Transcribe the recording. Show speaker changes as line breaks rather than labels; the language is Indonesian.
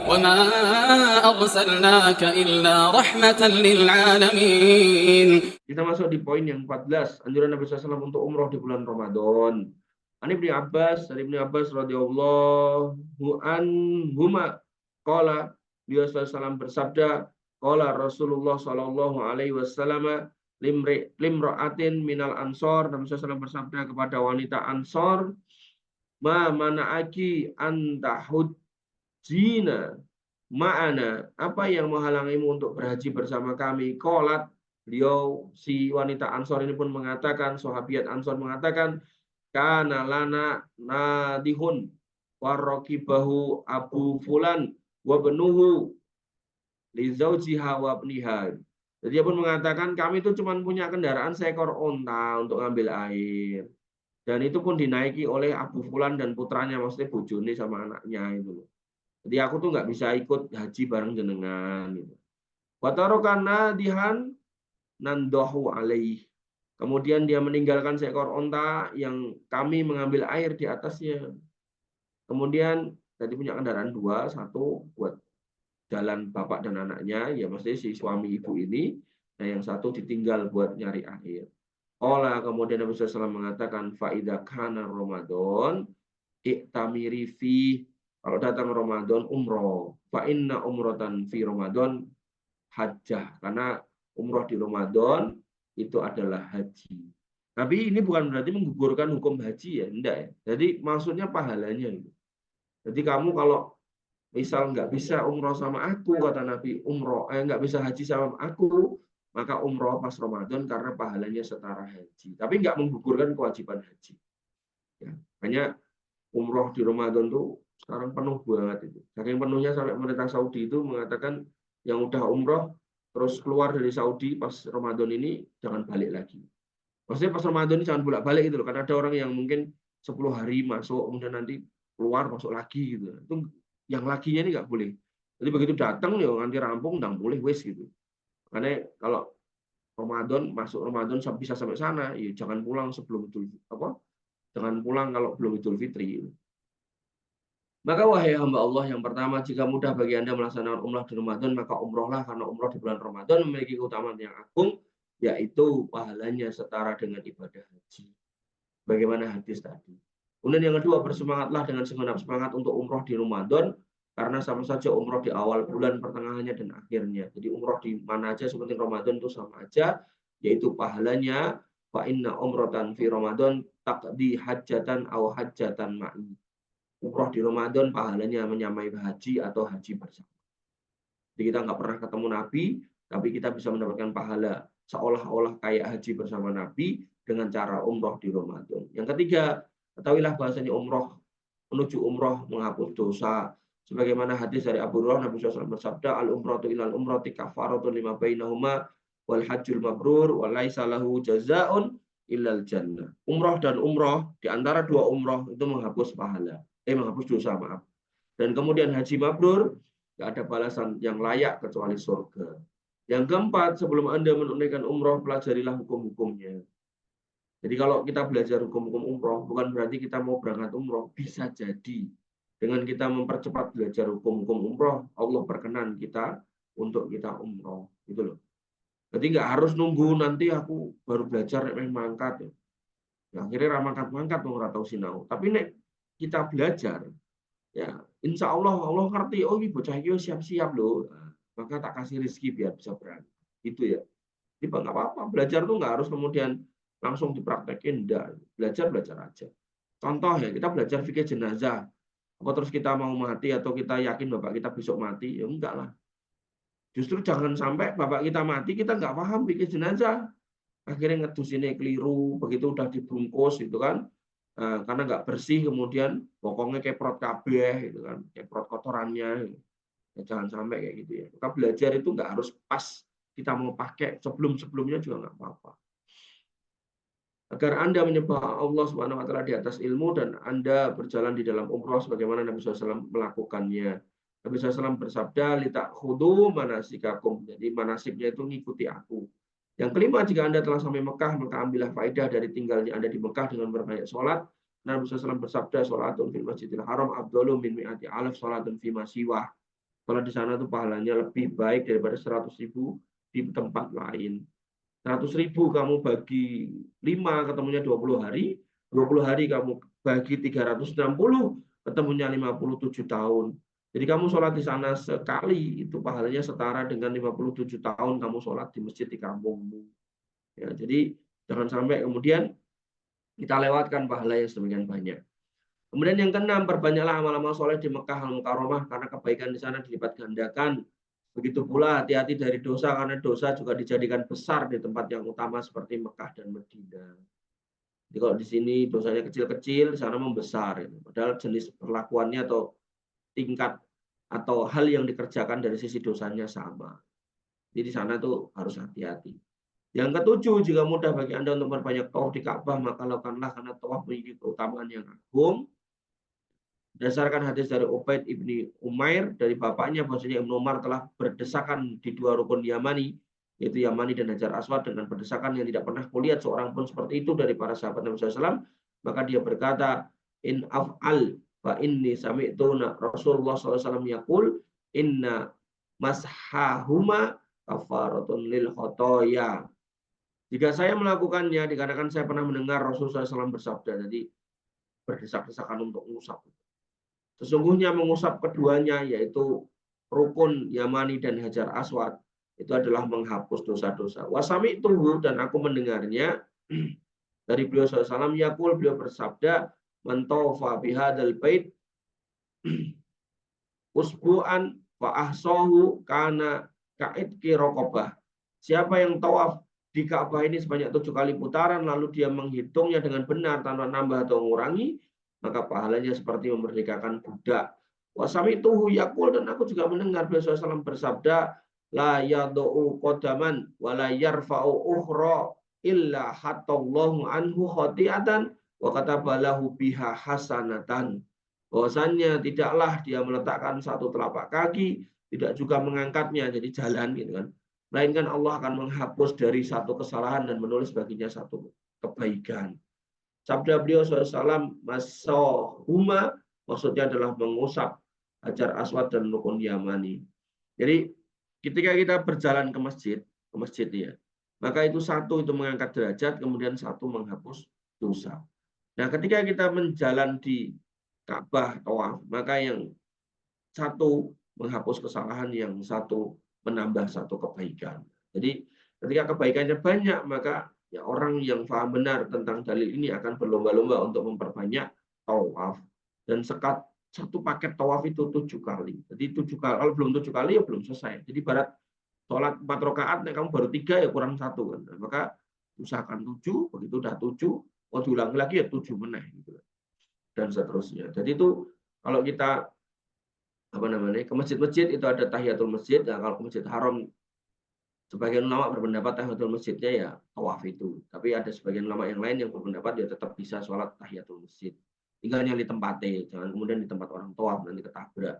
وما أرسلناك إلا رحمة للعالمين.
Kita masuk di poin yang 14, anjuran Nabi SAW untuk umroh di bulan Ramadan. Dari Ibnu Abbas radhiyallahu anhuma qala, beliau SAW bersabda, qala Rasulullah sallallahu alaihi wasallam limra'atin minal ansor, Nabi SAW bersabda kepada wanita Ansor, ma mana'aki antahujjina ma'ana, apa yang menghalangimu untuk berhaji bersama kami? Qalat, beliau si wanita Ansor ini pun mengatakan, sahabiat Ansor mengatakan, kana lana nadihun warakibahu abu fulan wa benuhu li zaujiha wa ibniha. Jadi dia pun mengatakan, kami itu cuma punya kendaraan seekor onta untuk ngambil air. Dan itu pun dinaiki oleh Abu Fulan dan putranya, maksudnya bojone sama anaknya itu. Jadi aku tuh nggak bisa ikut haji bareng jenengan gitu. Watarokana dihan nandohu alaih. Kemudian dia meninggalkan seekor onta yang kami mengambil air di atasnya. Kemudian tadi punya kendaraan dua, satu buat jalan bapak dan anaknya, ya maksudnya si suami ibu ini, nah yang satu ditinggal buat nyari air. Olah, kemudian Nabi SAW mengatakan, faida kana Ramadan, iktamiri fi, kalau datang Ramadan umroh, fa inna umrotan fi Ramadan hajjah, karena umroh di Ramadan itu adalah haji. Tapi ini bukan berarti menggugurkan hukum haji ya, enggak ya. Jadi maksudnya pahalanya itu. Jadi kamu kalau misal nggak bisa umroh sama aku, kata Nabi, nggak bisa haji sama aku, maka umroh pas Ramadan karena pahalanya setara haji. Tapi nggak menggugurkan kewajiban haji. Ya, hanya umroh di Ramadan tuh sekarang penuh banget itu. Saking penuhnya sampai pemerintah Saudi itu mengatakan yang udah umroh terus keluar dari Saudi pas Ramadan ini jangan balik lagi. Maksudnya pas Ramadan ini jangan bolak-balik gitu loh. Karena ada orang yang mungkin 10 hari masuk kemudian nanti keluar masuk lagi gitu. Itu yang laginya ini nggak boleh. Jadi begitu datang ya nanti rampung nggak boleh wes gitu. Karena kalau Ramadan masuk Ramadan bisa sampai sana, ya jangan pulang sebelum jangan pulang kalau belum Idul Fitri. Maka wahai hamba Allah, yang pertama, jika mudah bagi Anda melaksanakan umrah di Ramadan, maka umrohlah, karena umroh di bulan Ramadan memiliki keutamaan yang agung, yaitu pahalanya setara dengan ibadah haji. Bagaimana hadis tadi. Kemudian yang kedua, bersemangatlah dengan segenap semangat untuk umroh di Ramadan, karena sama saja umroh di awal bulan, pertengahannya, dan akhirnya. Jadi umroh di mana aja seperti Ramadan itu sama aja, yaitu pahalanya, fa inna umrotan fi Ramadan taqdi hajjatan aw hajjatan ma'i. Umroh di Ramadan pahalanya menyamai haji atau haji bersama. Jadi kita nggak pernah ketemu Nabi, tapi kita bisa mendapatkan pahala seolah-olah kayak haji bersama Nabi dengan cara umroh di Ramadan. Yang ketiga, ketahuilah bahasanya umroh menuju umroh menghapus dosa. Sebagaimana hadis dari Abu Hurairah, Nabi SAW bersabda, al umratu ilal umrati kafaratun lima bainahuma wal hajjul mabrur wa laisa lahu jazaa'un illal jannah. Umroh dan umroh di antara dua umroh itu menghapus pahala. Menghapus dosa, maaf. Dan kemudian haji mabrur, nggak ada balasan yang layak kecuali surga. Yang keempat, sebelum Anda menunaikan umroh, pelajarilah hukum-hukumnya. Jadi kalau kita belajar hukum-hukum umroh, bukan berarti kita mau berangkat umroh. Bisa jadi dengan kita mempercepat belajar hukum-hukum umroh, Allah berkenan kita untuk kita umroh. Gitu loh. Jadi nggak harus nunggu nanti aku baru belajar mangkat. Ya, akhirnya mangkat-mangkat nggak tahu sinau. Tapi nek kita belajar, ya insya Allah ngerti, oh ini bocah ini siap-siap loh, maka tak kasih rezeki biar bisa berani. Itu ya. Jadi nggak apa-apa, belajar tuh nggak harus kemudian langsung dipraktekin, enggak. Belajar aja. Contoh ya, kita belajar fikih jenazah, apa terus kita mau mati atau kita yakin bapak kita besok mati, ya enggak lah. Justru jangan sampai bapak kita mati, kita nggak paham fikih jenazah. Akhirnya ngedusinnya keliru, begitu udah dibungkus gitu kan, karena nggak bersih, kemudian bokongnya keprot kabeh gitu kan, keprot kotorannya. Ya, jangan sampai kayak gitu ya. Maka belajar itu nggak harus pas kita mau pakai, sebelumnya juga nggak apa-apa. Agar Anda menyembah Allah Subhanahu wa taala di atas ilmu dan Anda berjalan di dalam umroh sebagaimana Nabi SAW melakukannya. Nabi SAW bersabda, litakhudu manasikakum. Jadi manasiknya itu ngikuti aku. Yang kelima, jika Anda telah sampai Mekah, maka ambillah faedah dari tinggalnya Anda di Mekah dengan berbanyak sholat. Nabi SAW bersabda, sholatun fil masjidil haram abdullu min mi'ati alaf sholatun fi masiwah. Kalau di sana tuh pahalanya lebih baik daripada 100.000 di tempat lain. 100.000 kamu bagi 5 ketemunya 20 hari, 20 hari kamu bagi 360 ketemunya 57 tahun. Jadi kamu sholat di sana sekali itu pahalanya setara dengan 57 tahun kamu sholat di masjid di kampungmu. Ya, jadi jangan sampai kemudian kita lewatkan pahala yang sedemikian banyak. Kemudian yang keenam, perbanyaklah amal-amal soleh di Mekah Al-Mukarramah karena kebaikan di sana dilipat gandakan. Begitu pula hati-hati dari dosa karena dosa juga dijadikan besar di tempat yang utama seperti Mekah dan Madinah. Jadi kalau di sini dosanya kecil-kecil, di sana membesar. Padahal jenis perlakuannya atau tingkat atau hal yang dikerjakan dari sisi dosanya sama. Jadi di sana tuh harus hati-hati. Yang ketujuh, jika mudah bagi Anda untuk memperbanyak tawaf di Ka'bah, maka lakukanlah karena tawaf memiliki keutamaan yang agung. Berdasarkan hadis dari Ubaid ibni Umair dari bapaknya bahwasanya Ibnu Umar telah berdesakan di dua rukun Yamani, yaitu Yamani dan Hajar Aswad dengan berdesakan yang tidak pernah kulihat seorang pun seperti itu dari para sahabat Nabi SAW. Maka dia berkata, in af'al fa inni sami'tu Rasulullah SAW yaqul inna mashahuma kafaratun lil khotoya. Jika saya melakukannya, dikarenakan saya pernah mendengar Rasulullah SAW bersabda, jadi berdesak-desakan untuk mengusap. Sesungguhnya mengusap keduanya, yaitu rukun Yamani dan Hajar Aswad, itu adalah menghapus dosa-dosa. Wasami tunggu, dan aku mendengarnya dari beliau SAW, yakul, beliau bersabda, man tawfa bihadzal bait usbu'an fa ahsahu kana ka'idki raqabah. Siapa yang tawaf di Ka'bah ini sebanyak 7 kali putaran, lalu dia menghitungnya dengan benar tanpa nambah atau mengurangi, maka pahalanya seperti memerdekakan budak. Wasami tuhu yakul, dan aku juga mendengar beliau SAW bersabda, la yadu'u qadaman wa la yarfa'u ukhra illa hatallahu anhu khati'atan wa katabalahu biha hasanatan. Bahwasannya tidaklah dia meletakkan satu telapak kaki, tidak juga mengangkatnya jadi jalan gitu kan. Melainkan Allah akan menghapus dari satu kesalahan dan menulis baginya satu kebaikan. Sabda beliau SAW, masohuma, maksudnya adalah mengusap Hajar Aswad dan rukun Yamani. Jadi ketika kita berjalan ke masjid ya, maka itu satu itu mengangkat derajat, kemudian satu menghapus dosa. Nah, ketika kita menjalan di Ka'bah tawaf, maka yang satu menghapus kesalahan, yang satu menambah satu kebaikan. Jadi ketika kebaikannya banyak, maka ya orang yang paham benar tentang dalil ini akan berlomba-lomba untuk memperbanyak tawaf. Dan satu paket tawaf itu 7 kali. Jadi 7 kali, kalau belum 7 kali ya belum selesai. Jadi barat sholat 4 rakaat, nah kamu baru 3 ya kurang 1 kan. Nah, maka usahakan 7, begitu udah 7, mau diulangi lagi ya 7 meneh gitu. Dan seterusnya. Jadi itu kalau kita ke masjid-masjid itu ada tahiyatul masjid. Nah, kalau ke Masjid Haram, sebagian ulama berpendapat tahiyatul masjidnya ya tawaf itu. Tapi ada sebagian ulama yang lain yang berpendapat dia tetap bisa sholat tahiyatul masjid. Tinggalnya di tempatnya, jangan kemudian di tempat orang tawaf nanti ketabrak.